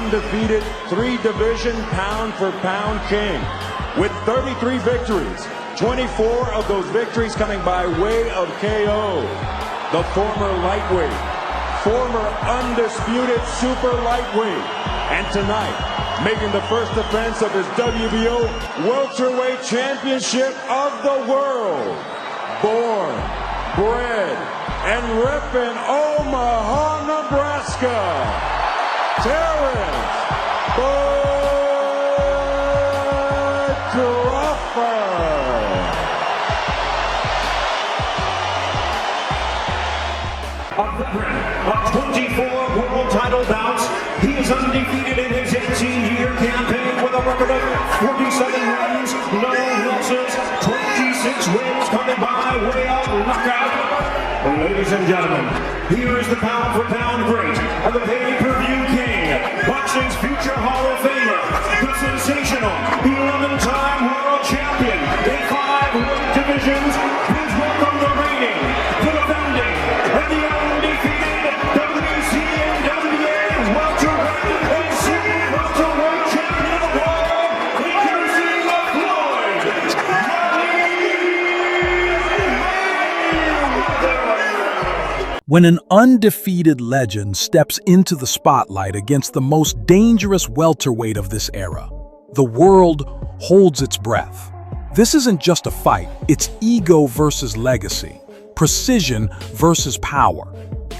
undefeated three-division pound-for-pound king with 33 victories, 24 of those victories coming by way of KO. The former lightweight, former undisputed super lightweight, and tonight, making the first defense of his WBO welterweight championship of the world. Born, bred, and repping Omaha, Nebraska, Terence Crawford. Of 24 world title bouts, he is undefeated in his 18-year campaign with a record of 47 wins, no losses, 26 wins coming by way of knockout. Ladies and gentlemen, here is the pound-for-pound great and the pay-per-view king, boxing's future Hall of Famer, the sensational 11-time world champion in 5 weight divisions. Please welcome the reigning, the defending, and the undefeated WCNWA welterweight and super welterweight champion of the world, introducing Floyd Mayweather. When an undefeated legend steps into the spotlight against the most dangerous welterweight of this era, the world holds its breath. This isn't just a fight, it's ego versus legacy, precision versus power,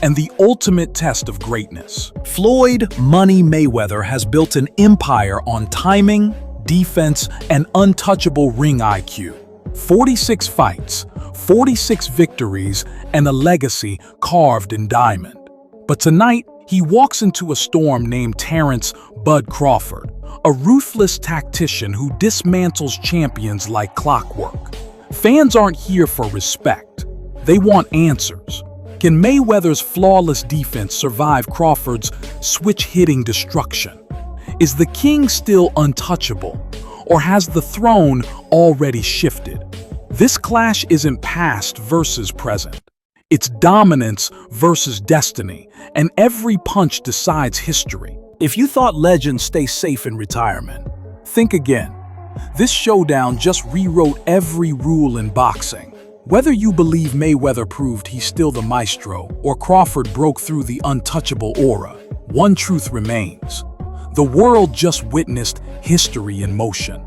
and the ultimate test of greatness. Floyd "Money" Mayweather has built an empire on timing, defense, and untouchable ring IQ. 46 fights, 46 victories, and a legacy carved in diamond. But tonight, he walks into a storm named Terence "Bud" Crawford, a ruthless tactician who dismantles champions like clockwork. Fans aren't here for respect. They want answers. Can Mayweather's flawless defense survive Crawford's switch-hitting destruction? Is the king still untouchable, or has the throne already shifted? This clash isn't past versus present. It's dominance versus destiny, and every punch decides history. If you thought legends stay safe in retirement, think again. This showdown just rewrote every rule in boxing. Whether you believe Mayweather proved he's still the maestro or Crawford broke through the untouchable aura, one truth remains. The world just witnessed history in motion.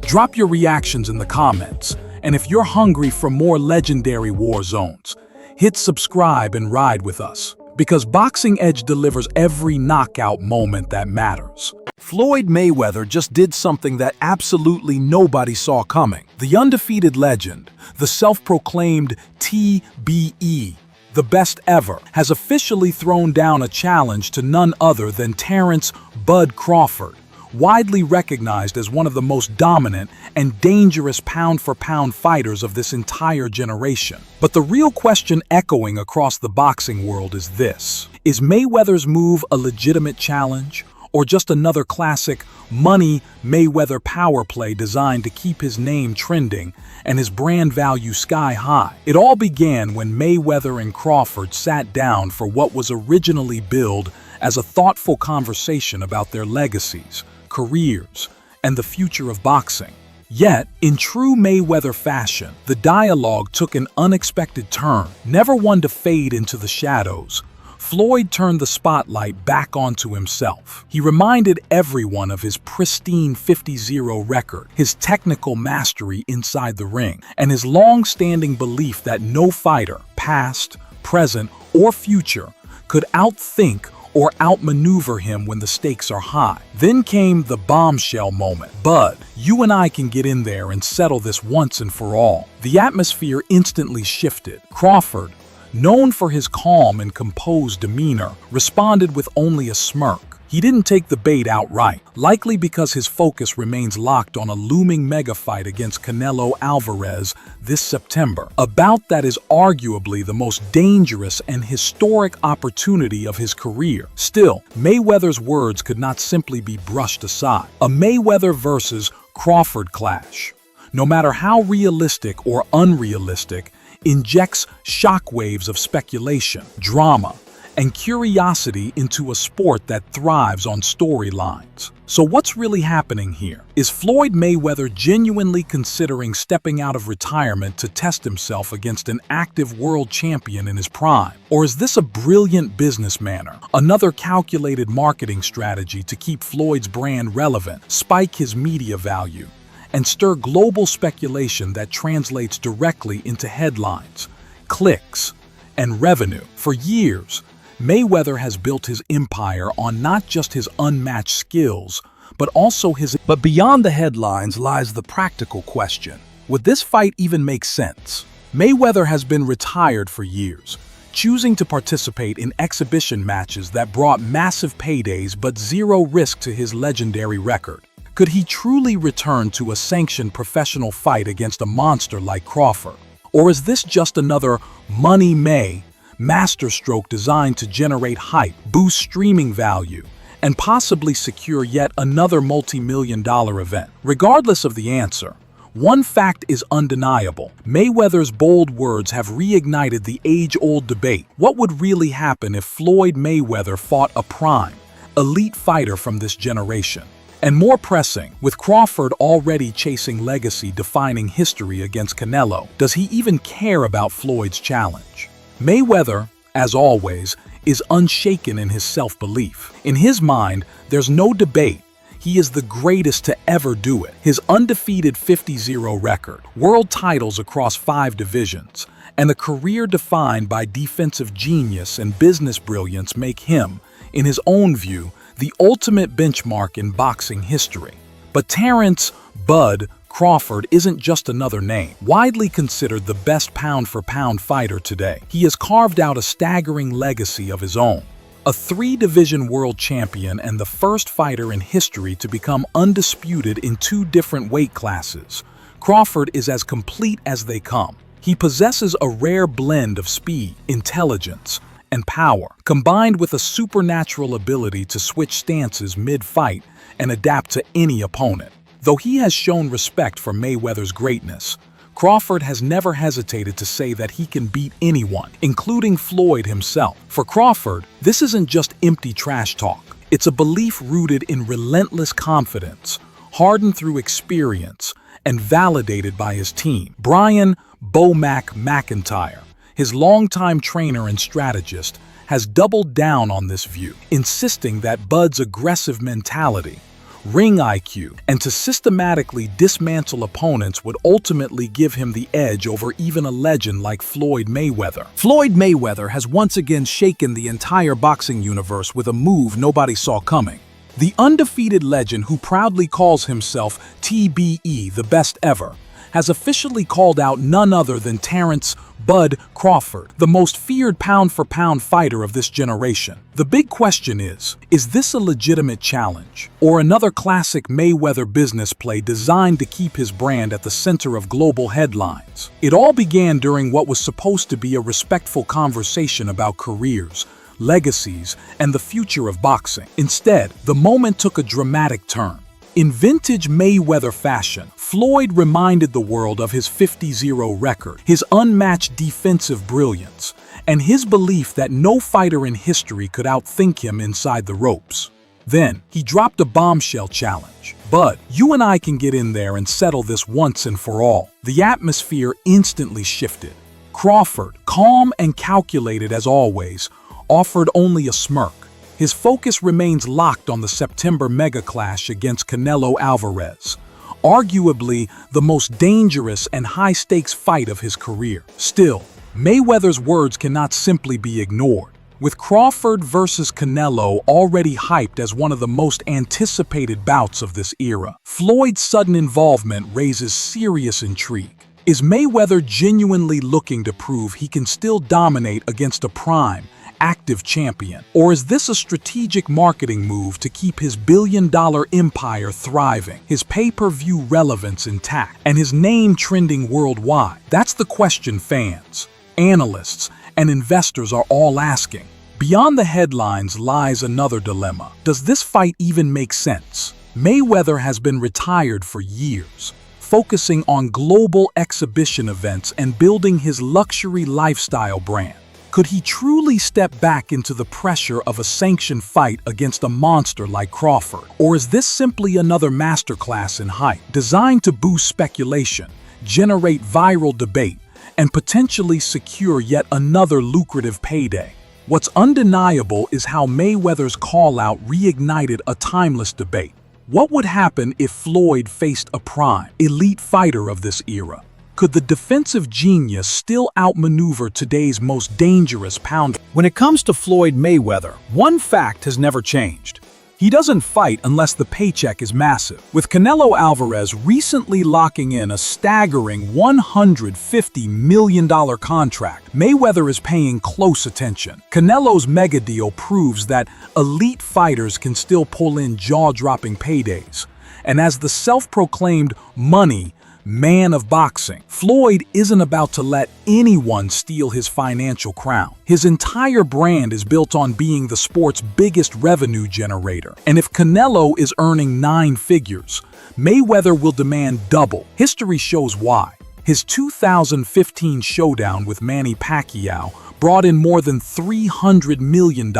Drop your reactions in the comments, and if you're hungry for more legendary war zones, hit subscribe and ride with us, because Boxing Edge delivers every knockout moment that matters. Floyd Mayweather just did something that absolutely nobody saw coming. The undefeated legend, the self-proclaimed TBE, the best ever, has officially thrown down a challenge to none other than Terence "Bud" Crawford, widely recognized as one of the most dominant and dangerous pound-for-pound fighters of this entire generation. But the real question echoing across the boxing world is this: is Mayweather's move a legitimate challenge, or just another classic Money Mayweather power play designed to keep his name trending and his brand value sky high? It all began when Mayweather and Crawford sat down for what was originally billed as a thoughtful conversation about their legacies, careers, and the future of boxing. Yet, in true Mayweather fashion, the dialogue took an unexpected turn. Never one to fade into the shadows, Floyd turned the spotlight back onto himself. He reminded everyone of his pristine 50-0 record, his technical mastery inside the ring, and his long-standing belief that no fighter, past, present, or future, could outthink or outmaneuver him when the stakes are high. Then came the bombshell moment. "Bud, you and I can get in there and settle this once and for all." The atmosphere instantly shifted. Crawford, known for his calm and composed demeanor, responded with only a smirk. He didn't take the bait outright, likely because his focus remains locked on a looming mega fight against Canelo Alvarez this September, a bout that is arguably the most dangerous and historic opportunity of his career. Still, Mayweather's words could not simply be brushed aside. A Mayweather versus Crawford clash, no matter how realistic or unrealistic, injects shockwaves of speculation, drama, and curiosity into a sport that thrives on storylines. So what's really happening here? Is Floyd Mayweather genuinely considering stepping out of retirement to test himself against an active world champion in his prime? Or is this a brilliant business manner, another calculated marketing strategy to keep Floyd's brand relevant, spike his media value, and stir global speculation that translates directly into headlines, clicks, and revenue? For years, Mayweather has built his empire on not just his unmatched skills, but also his... But beyond the headlines lies the practical question. Would this fight even make sense? Mayweather has been retired for years, choosing to participate in exhibition matches that brought massive paydays but zero risk to his legendary record. Could he truly return to a sanctioned professional fight against a monster like Crawford? Or is this just another Money May masterstroke designed to generate hype, boost streaming value, and possibly secure yet another multi-million-dollar event? Regardless of the answer, one fact is undeniable. Mayweather's bold words have reignited the age-old debate. What would really happen if Floyd Mayweather fought a prime, elite fighter from this generation? And more pressing, with Crawford already chasing legacy-defining history against Canelo, does he even care about Floyd's challenge? Mayweather, as always, is unshaken in his self-belief. In his mind, there's no debate. He is the greatest to ever do it. His undefeated 50-0 record, world titles across 5 divisions, and a career defined by defensive genius and business brilliance make him, in his own view, the ultimate benchmark in boxing history. But Terence "Bud" Crawford isn't just another name. Widely considered the best pound-for-pound fighter today, he has carved out a staggering legacy of his own. A 3-division world champion and the first fighter in history to become undisputed in 2 different weight classes, Crawford is as complete as they come. He possesses a rare blend of speed, intelligence, and power, combined with a supernatural ability to switch stances mid-fight and adapt to any opponent. Though he has shown respect for Mayweather's greatness, Crawford has never hesitated to say that he can beat anyone, including Floyd himself. For Crawford, this isn't just empty trash talk. It's a belief rooted in relentless confidence, hardened through experience, and validated by his team. Brian "Bo-Mac" McIntyre, his longtime trainer and strategist, has doubled down on this view, insisting that Bud's aggressive mentality, ring IQ, and to systematically dismantle opponents would ultimately give him the edge over even a legend like Floyd Mayweather. Floyd Mayweather has once again shaken the entire boxing universe with a move nobody saw coming. The undefeated legend, who proudly calls himself TBE, the best ever, has officially called out none other than Terence "Bud" Crawford, the most feared pound-for-pound fighter of this generation. The big question is this a legitimate challenge, or another classic Mayweather business play designed to keep his brand at the center of global headlines? It all began during what was supposed to be a respectful conversation about careers, legacies, and the future of boxing. Instead, the moment took a dramatic turn. In vintage Mayweather fashion, Floyd reminded the world of his 50-0 record, his unmatched defensive brilliance, and his belief that no fighter in history could outthink him inside the ropes. Then, he dropped a bombshell challenge. "Bud, you and I can get in there and settle this once and for all." The atmosphere instantly shifted. Crawford, calm and calculated as always, offered only a smirk. His focus remains locked on the September mega clash against Canelo Alvarez, arguably the most dangerous and high-stakes fight of his career. Still, Mayweather's words cannot simply be ignored. With Crawford versus Canelo already hyped as one of the most anticipated bouts of this era, Floyd's sudden involvement raises serious intrigue. Is Mayweather genuinely looking to prove he can still dominate against a prime, active champion? Or is this a strategic marketing move to keep his billion-dollar empire thriving, his pay-per-view relevance intact, and his name trending worldwide? That's the question fans, analysts, and investors are all asking. Beyond the headlines lies another dilemma. Does this fight even make sense? Mayweather has been retired for years, focusing on global exhibition events and building his luxury lifestyle brand. Could he truly step back into the pressure of a sanctioned fight against a monster like Crawford? Or is this simply another masterclass in hype, designed to boost speculation, generate viral debate, and potentially secure yet another lucrative payday? What's undeniable is how Mayweather's call-out reignited a timeless debate. What would happen if Floyd faced a prime, elite fighter of this era? Could the defensive genius still outmaneuver today's most dangerous pounder? When it comes to Floyd Mayweather, one fact has never changed. He doesn't fight unless the paycheck is massive. With Canelo Alvarez recently locking in a staggering $150 million contract, Mayweather is paying close attention. Canelo's mega deal proves that elite fighters can still pull in jaw-dropping paydays. And as the self-proclaimed money man of boxing, Floyd isn't about to let anyone steal his financial crown. His entire brand is built on being the sport's biggest revenue generator. And if Canelo is earning 9 figures, Mayweather will demand double. History shows why. His 2015 showdown with Manny Pacquiao brought in more than $300 million,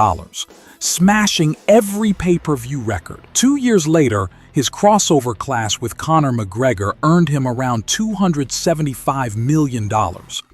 smashing every pay-per-view record. 2 years later, his crossover clash with Conor McGregor earned him around $275 million,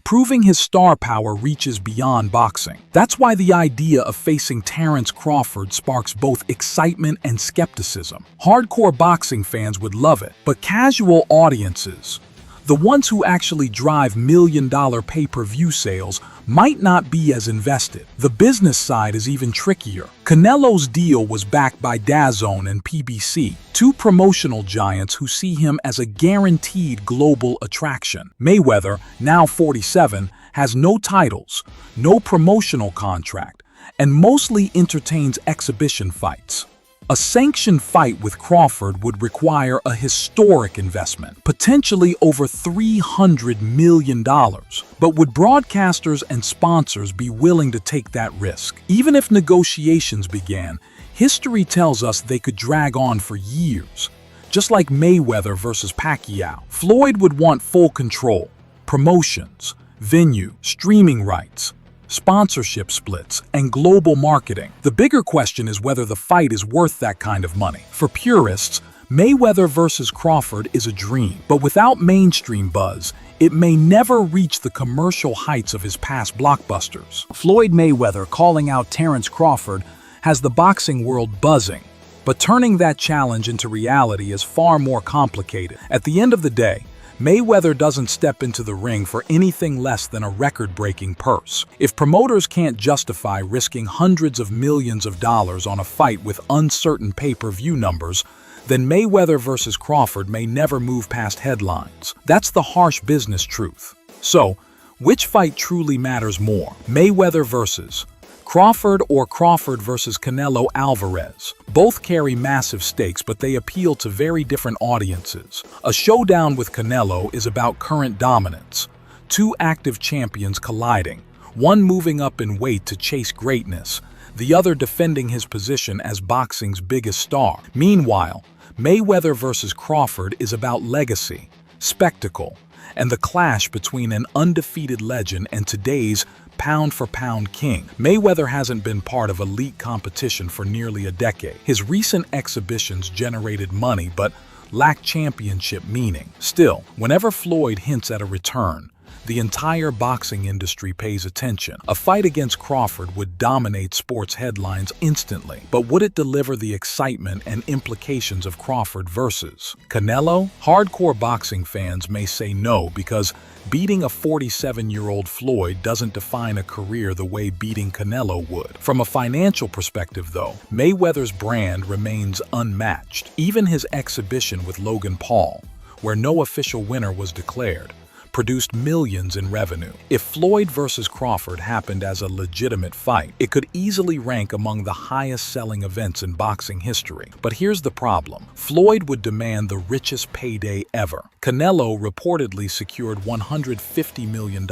proving his star power reaches beyond boxing. That's why the idea of facing Terence Crawford sparks both excitement and skepticism. Hardcore boxing fans would love it, but casual audiences, the ones who actually drive million-dollar pay-per-view sales, might not be as invested. The business side is even trickier. Canelo's deal was backed by DAZN and PBC, two promotional giants who see him as a guaranteed global attraction. Mayweather, now 47, has no titles, no promotional contract, and mostly entertains exhibition fights. A sanctioned fight with Crawford would require a historic investment, potentially over $300 million. But would broadcasters and sponsors be willing to take that risk? Even if negotiations began, history tells us they could drag on for years. Just like Mayweather versus Pacquiao, Floyd would want full control, promotions, venue, streaming rights, sponsorship splits, and global marketing. The bigger question is whether the fight is worth that kind of money. For purists, Mayweather versus Crawford is a dream, but without mainstream buzz, it may never reach the commercial heights of his past blockbusters. Floyd Mayweather calling out Terence Crawford has the boxing world buzzing, but turning that challenge into reality is far more complicated. At the end of the day, Mayweather doesn't step into the ring for anything less than a record-breaking purse. If promoters can't justify risking hundreds of millions of dollars on a fight with uncertain pay-per-view numbers, then Mayweather versus Crawford may never move past headlines. That's the harsh business truth. So, which fight truly matters more? Mayweather versus Crawford or Crawford versus Canelo Alvarez? Both carry massive stakes, but they appeal to very different audiences. A showdown with Canelo is about current dominance, two active champions colliding, one moving up in weight to chase greatness, the other defending his position as boxing's biggest star. Meanwhile, Mayweather versus Crawford is about legacy, spectacle, and the clash between an undefeated legend and today's pound-for-pound king. Mayweather hasn't been part of elite competition for nearly a decade. His recent exhibitions generated money but lack championship meaning. Still, whenever Floyd hints at a return, the entire boxing industry pays attention. A fight against Crawford would dominate sports headlines instantly, but would it deliver the excitement and implications of Crawford versus Canelo? Hardcore boxing fans may say no because beating a 47-year-old Floyd doesn't define a career the way beating Canelo would. From a financial perspective, though, Mayweather's brand remains unmatched. Even his exhibition with Logan Paul, where no official winner was declared, produced millions in revenue. If Floyd versus Crawford happened as a legitimate fight, it could easily rank among the highest-selling events in boxing history. But here's the problem. Floyd would demand the richest payday ever. Canelo reportedly secured $150 million,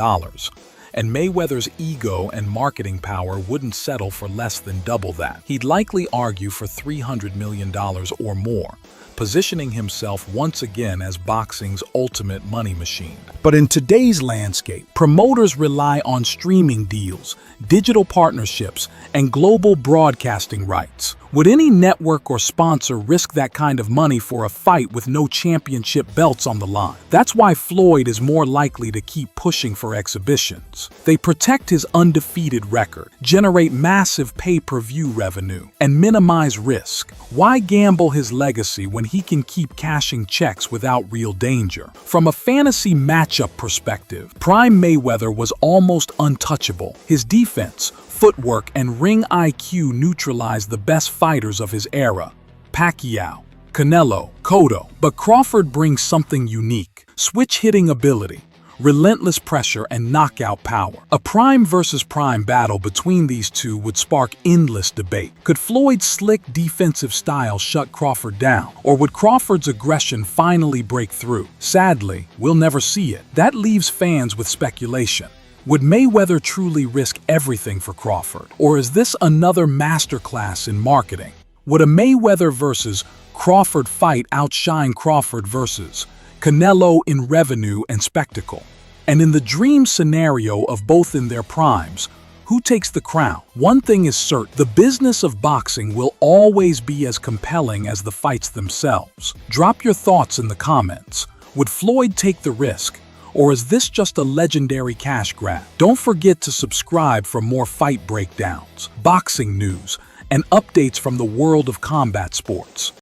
and Mayweather's ego and marketing power wouldn't settle for less than double that. He'd likely argue for $300 million or more, positioning himself once again as boxing's ultimate money machine. But in today's landscape, promoters rely on streaming deals, digital partnerships, and global broadcasting rights. Would any network or sponsor risk that kind of money for a fight with no championship belts on the line? That's why Floyd is more likely to keep pushing for exhibitions. They protect his undefeated record, generate massive pay-per-view revenue, and minimize risk. Why gamble his legacy when he can keep cashing checks without real danger? From a fantasy matchup perspective, Prime Mayweather was almost untouchable. His defense, footwork, and ring IQ neutralized the best fighters of his era: Pacquiao, Canelo, Cotto. But Crawford brings something unique: switch-hitting ability, relentless pressure, and knockout power. A prime versus prime battle between these two would spark endless debate. Could Floyd's slick defensive style shut Crawford down? Or would Crawford's aggression finally break through? Sadly, we'll never see it. That leaves fans with speculation. Would Mayweather truly risk everything for Crawford? Or is this another masterclass in marketing? Would a Mayweather versus Crawford fight outshine Crawford versus Canelo in revenue and spectacle? And in the dream scenario of both in their primes, who takes the crown? One thing is certain: the business of boxing will always be as compelling as the fights themselves. Drop your thoughts in the comments. Would Floyd take the risk? Or is this just a legendary cash grab? Don't forget to subscribe for more fight breakdowns, boxing news, and updates from the world of combat sports.